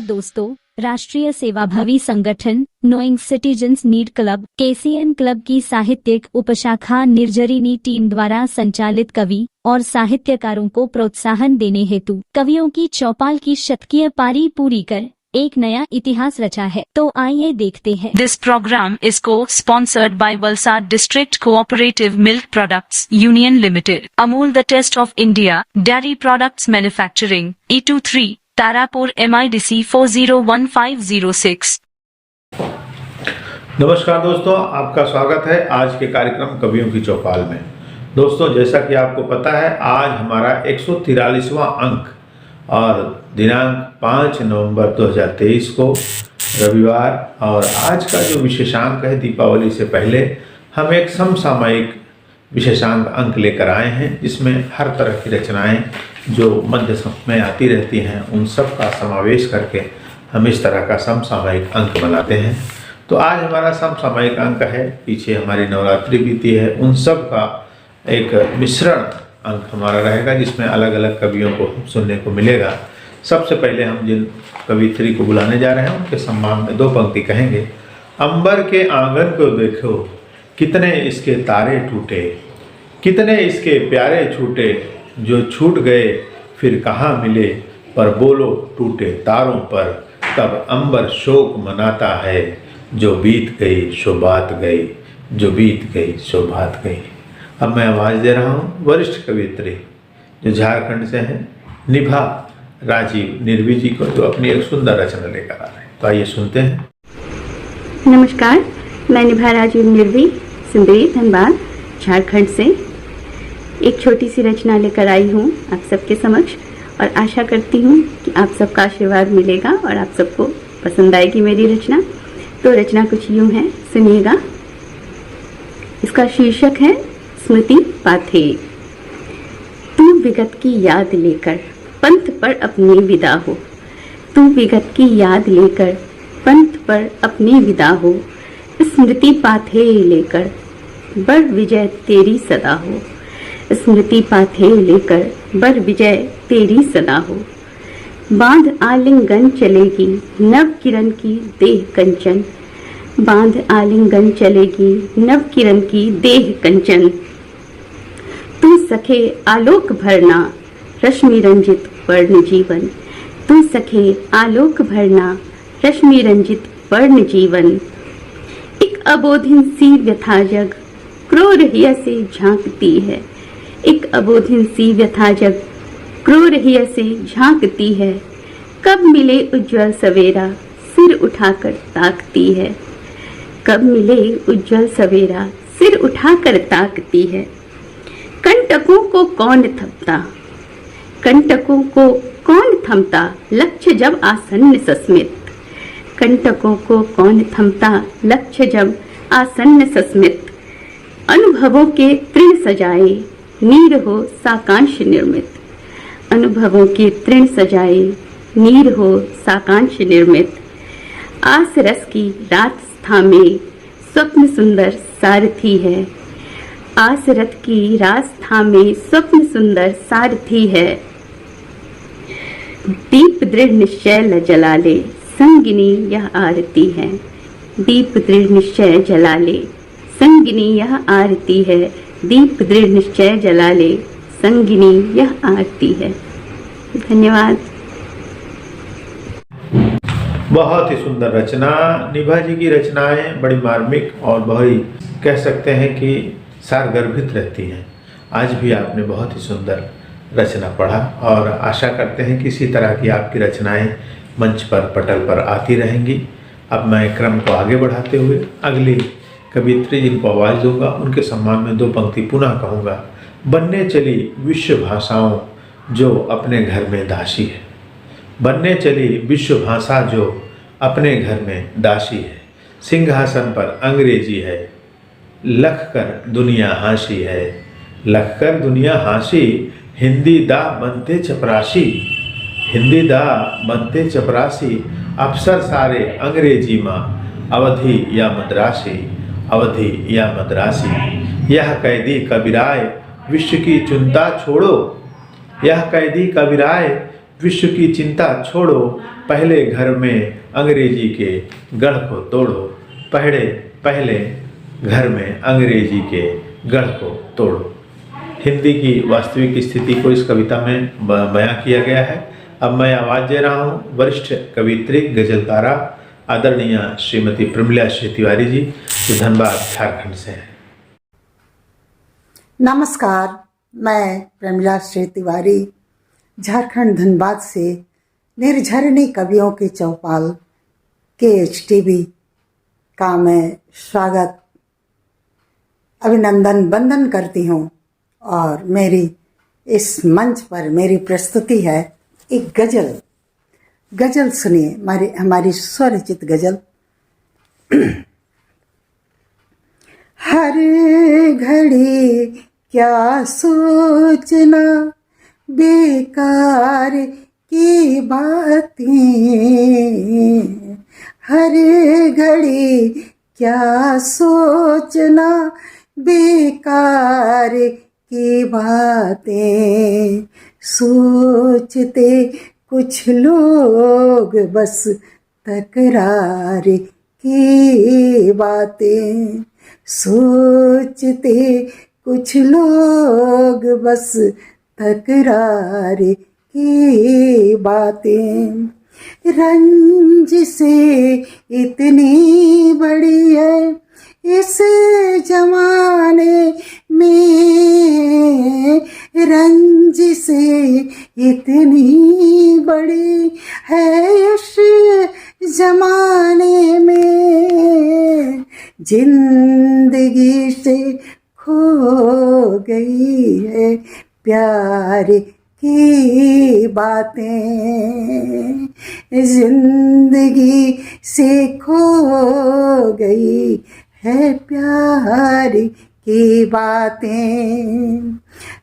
दोस्तों, राष्ट्रीय सेवाभावी संगठन knowing citizens need club KCN club की साहित्यिक उपशाखा निर्जरिनी टीम द्वारा संचालित कवि और साहित्यकारों को प्रोत्साहन देने हेतु कवियों की चौपाल की शतकीय पारी पूरी कर एक नया इतिहास रचा है। तो आइए देखते हैं। This programme is cosponsored by Valsad district cooperative milk products union limited, Amul the taste of India, dairy products manufacturing, E23, Tarapur MIDC 401506। नमस्कार दोस्तों, आपका स्वागत है आज के कार्यक्रम कवियों की चौपाल में। दोस्तों, जैसा कि आपको पता है, आज हमारा 143वां अंक और दिनांक 5 नवंबर 2023 को रविवार, और आज का जो विशेषांक है, दीपावली से पहले हम एक समसामयिक विशेषांक अंक लेकर आए हैं, जिसमें हर तरह की रचनाएं जो मध्य में आती रहती हैं उन सब का समावेश करके हम इस तरह का समसामयिक अंक बनाते हैं। तो आज हमारा समसामयिक अंक है, पीछे हमारी नवरात्रि बीती है, उन सब का एक मिश्रण अंक हमारा रहेगा, जिसमें अलग अलग कवियों को सुनने को मिलेगा। सबसे पहले हम जिन कवित्री को बुलाने जा रहे हैं उनके सम्मान में दो पंक्ति कहेंगे। अंबर के आंगन को देखो, कितने इसके तारे टूटे, कितने इसके प्यारे छूटे, जो छूट गए फिर कहाँ मिले, पर बोलो टूटे तारों पर, तब अंबर शोक मनाता है, जो बीत गई सो बात गई, जो बीत गई सो बात गई। अब मैं आवाज़ दे रहा हूँ वरिष्ठ कवियत्री जो झारखंड से हैं, निभा राजीव निर्वी जी को, जो अपनी एक सुंदर रचना लेकर आ रहे हैं। तो आइए सुनते हैं। नमस्कार, मैं निभा राजीव निर्वी, सिंदरी, धनबाद, झारखंड से एक छोटी सी रचना लेकर आई हूँ आप सबके समक्ष, और आशा करती हूँ कि आप सबका आशीर्वाद मिलेगा और आप सबको पसंद आएगी मेरी रचना। तो रचना कुछ यूँ है, सुनिएगा। इसका शीर्षक है स्मृति पाथे। तू विगत की याद लेकर पंथ पर अपनी विदा हो, तू विगत की याद लेकर पंथ पर अपनी विदा हो, स्मृति पाथे लेकर बर विजय तेरी सदा हो, स्मृति पाथे लेकर बर विजय तेरी सदा हो। बांध आलिंगन चलेगी नव किरण की देह कंचन, बांध आलिंगन चलेगी नव किरण की देह कंचन। तू सखे आलोक भरना रश्मि रंजित वर्ण जीवन, तू सखे आलोक भरना रश्मि रंजित वर्ण जीवन। एक अबोधिन सी व्यथा जग क्रूर हिय से झांकती है, एक अबोधिन सी व्यथा जग क्रूर हिय से झांकती है। कब मिले उज्जवल सवेरा सिर उठाकर ताकती है, कब मिले उज्जवल सवेरा सिर उठाकर ताकती है। कंटकों को कौन थमता, कंटकों को कौन थमता, लक्ष्य जब आसन्न सस्मित, कंटकों को कौन थमता, लक्ष्य जब आसन्न सस्मित। अनुभवों के तृण सजाए नीर हो साकांक्ष निर्मित, अनुभवों के तृण सजाए नीर हो साकांक्ष निर्मित। आस रस की रात थामे स्वप्न सुंदर सारथी है, आस रथ की रास्ता में स्वप्न सुंदर सारथी है। दीप दृढ़ निश्चय जला ले संगिनी यह आरती है, दीप दृढ़ निश्चय जला ले संगिनी यह आरती है, दीप दृढ़ निश्चय जला ले संगिनी यह आरती है। धन्यवाद। बहुत ही सुंदर रचना। निभा जी की रचनाएं बड़ी मार्मिक और बहुत कह सकते हैं कि सारगर्भित रहती हैं। आज भी आपने बहुत ही सुंदर रचना पढ़ा, और आशा करते हैं कि इसी तरह की आपकी रचनाएं मंच पर, पटल पर आती रहेंगी। अब मैं क्रम को आगे बढ़ाते हुए अगली कवित्री जिनको आवाज़ दूंगा उनके सम्मान में दो पंक्ति पुनः कहूँगा। बनने चली विश्व भाषाओं जो अपने घर में दासी है, बनने चली विश्व भाषा जो अपने घर में दासी है। सिंहासन पर अंग्रेजी है, लख कर दुनिया हांसी है, लख कर दुनिया हांसी। हिंदी दा बनते चपरासी, हिंदी दा बनते चपरासी। अफसर सारे अंग्रेजी माँ, अवधि या मद्रासी, अवधि या मद्रासी। यह कैदी कबीराए विश्व की चिंता छोड़ो, यह कैदी कबीराए विश्व की चिंता छोड़ो, पहले घर में अंग्रेजी के गढ़ को तोड़ो। पहले घर में अंग्रेजी के गढ़ को तोड़ो। हिंदी की वास्तविक स्थिति को इस कविता में बयां किया गया है। अब मैं आवाज़ दे रहा हूँ वरिष्ठ कवित्री गजलकारा आदरणीय श्रीमती प्रमिला श्री तिवारी जी, जो धनबाद झारखंड से हैं। नमस्कार, मैं प्रमिला श्री तिवारी झारखंड धनबाद से निर्झरणी कवियों के चौपाल KHTV का मैं स्वागत अभिनंदन वंदन करती हूँ। और मेरी इस मंच पर मेरी प्रस्तुति है एक गजल सुनिए, हमारी स्वरचित गजल। हर घड़ी क्या सोचना बेकार की बातें, हर घड़ी क्या सोचना बेकार की बातें, सोचते कुछ लोग बस तकरार की बातें, सोचते कुछ लोग बस तकरार की बातें। रंज से इतनी बड़ी है इस जमाने में, रंज से इतनी बड़ी है इस जमाने में, जिंदगी से खो गई है प्यार की बातें, जिंदगी से खो गई है प्यार की बातें।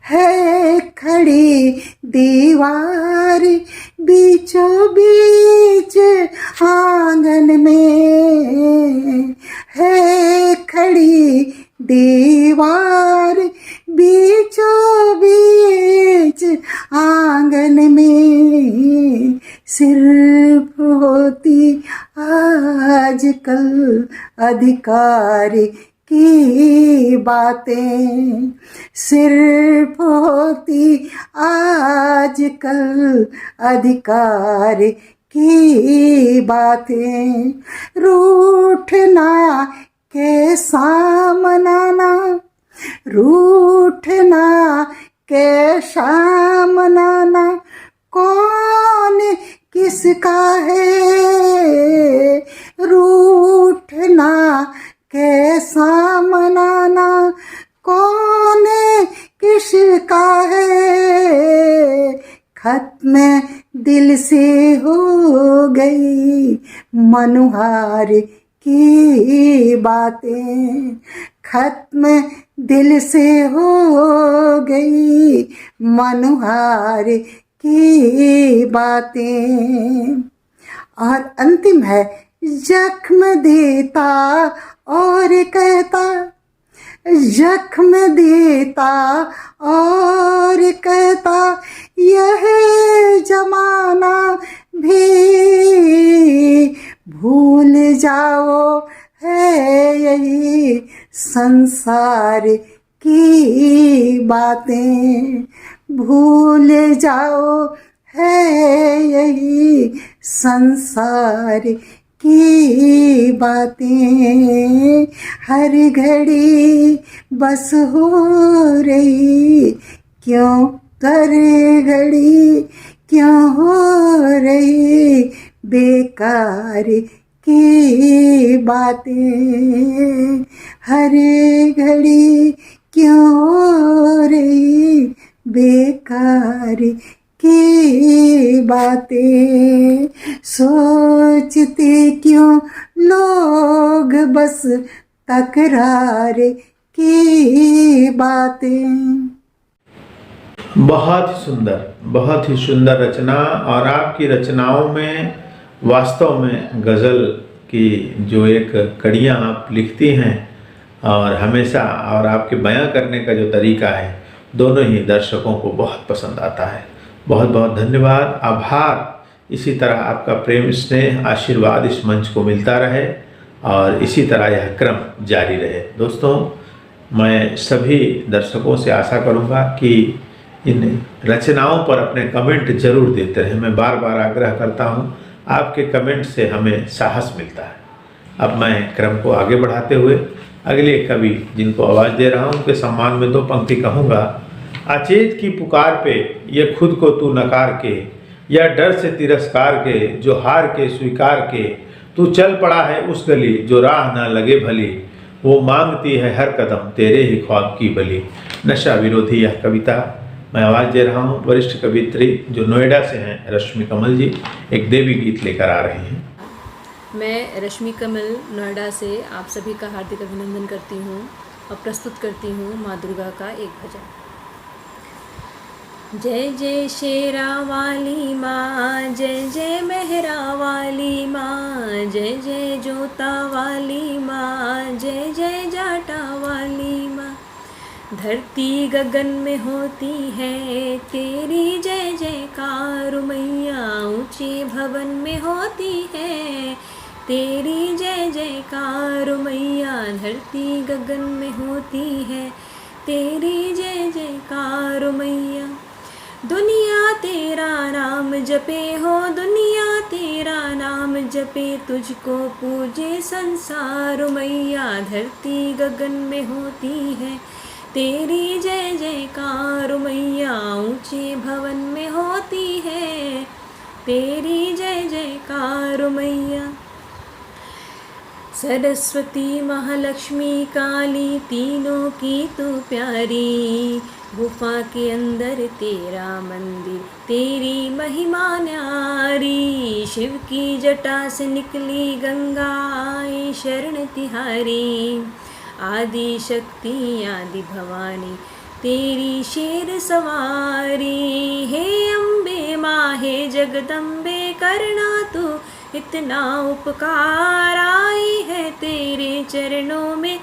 है खड़ी दीवार बीचों बीच आंगन में, है खड़ी दीवार बीचों बीच आंगन में, सिर्फ होती आजकल अधिकार की बातें, सिर्फ होती आजकल अधिकार की बातें। रूठना के सामनाना, रूठना के सामनाना कौन किसका है, रूठना के सामनाना कौन किसका है, खत्म दिल से हो गई मनुहार की बातें, खत्म दिल से हो गई मनुहार की बातें। और अंतिम है जख्म देता और कहता, जख्म देता और कहता यह जमाना भी भूल जाओ, है यही संसार की बातें, भूल जाओ है यही संसार की बातें। हर घड़ी बस हो रही क्यों, हर घड़ी क्यों हो रही बेकार की बातें, हर घड़ी क्यों हो रही बेकार की बातें, सोचते क्यों लोग बस तकरार की बातें। बहुत ही सुंदर रचना। और आपकी रचनाओं में वास्तव में गज़ल की जो एक कड़ियाँ आप लिखती हैं और हमेशा, और आपके बयां करने का जो तरीका है, दोनों ही दर्शकों को बहुत पसंद आता है। बहुत बहुत धन्यवाद, आभार। इसी तरह आपका प्रेम, स्नेह, आशीर्वाद इस मंच को मिलता रहे और इसी तरह यह क्रम जारी रहे। दोस्तों, मैं सभी दर्शकों से आशा करूंगा कि इन रचनाओं पर अपने कमेंट जरूर देते रहें। मैं बार बार आग्रह करता हूं, आपके कमेंट से हमें साहस मिलता है। अब मैं क्रम को आगे बढ़ाते हुए अगले कवि जिनको आवाज़ दे रहा हूं उनके सम्मान में 2 पंक्ति कहूँगा। अचेत की पुकार पे ये खुद को तू नकार के, या डर से तिरस्कार के, जो हार के स्वीकार के तू चल पड़ा है उस गली, जो राह ना लगे भली, वो मांगती है हर कदम तेरे ही ख्वाब की बली। नशा विरोधी यह कविता मैं आवाज़ दे रहा हूँ। वरिष्ठ कवित्री जो नोएडा से हैं, रश्मि कमल जी, एक देवी गीत लेकर आ रही हैं। मैं रश्मि कमल नोएडा से आप सभी का हार्दिक अभिनंदन करती हूँ और प्रस्तुत करती हूँ माँ दुर्गा का एक भजन। जय जय शेरा वाली माँ, जय जय मेहरा वाली माँ, जय जय जोता वाली माँ, जय जय जाटा वाली माँ। धरती गगन में होती है तेरी जय जयकार मैया, ऊंचे भवन में होती है तेरी जय जयकार मैया। धरती गगन में होती है तेरी जय जयकार मैया। दुनिया तेरा नाम जपे हो, दुनिया तेरा नाम जपे, तुझको पूजे संसार मैया। धरती गगन में होती है तेरी जय जयकार मैया, ऊंचे भवन में होती है तेरी जय जयकार मैया। सरस्वती महालक्ष्मी काली तीनों की तू प्यारी, गुफा के अंदर तेरा मंदिर तेरी महिमा न्यारी। शिव की जटा से निकली गंगा आई शरण तिहारी, आदि शक्ति आदि भवानी तेरी शेर सवारी। हे अम्बे माँ हे जगदम्बे करना तू इतना उपकार, आई है तेरे चरणों में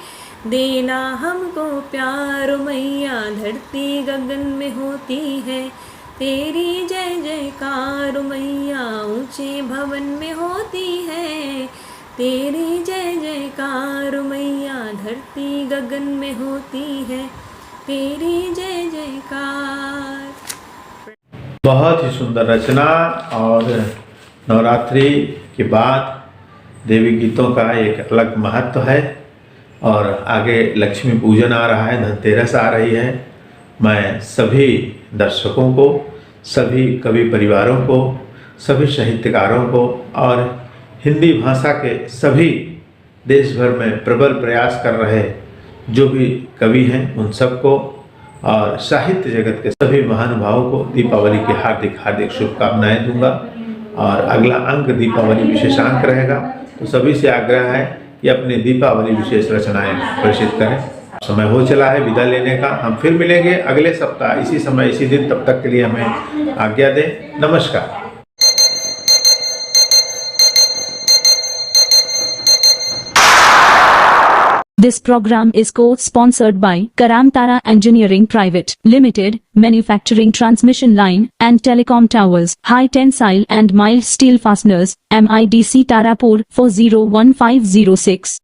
देना हमको प्यार मैया। धरती गगन में होती है तेरी जय जयकार मैया, ऊंचे भवन में होती है तेरी जय जयकार मैया। धरती गगन में होती है तेरी जय जयकार। बहुत ही सुंदर रचना। और नवरात्रि के बाद देवी गीतों का एक अलग महत्व है और आगे लक्ष्मी पूजन आ रहा है, धनतेरस आ रही है। मैं सभी दर्शकों को, सभी कवि परिवारों को, सभी साहित्यकारों को और हिंदी भाषा के सभी देश भर में प्रबल प्रयास कर रहे जो भी कवि हैं उन सबको और साहित्य जगत के सभी महानुभावों को दीपावली की हार्दिक हार्दिक शुभकामनाएं दूंगा। और अगला अंक दीपावली विशेषांक रहेगा, तो सभी से आग्रह है कि अपनी दीपावली विशेष रचनाएं प्रेषित करें। समय हो चला है विदा लेने का। हम फिर मिलेंगे अगले सप्ताह इसी समय इसी दिन। तब तक के लिए हमें आज्ञा दें। नमस्कार। This program is co-sponsored by Karamtara Engineering Private Limited, manufacturing transmission line and telecom towers, high tensile and mild steel fasteners, MIDC Tarapur 401506.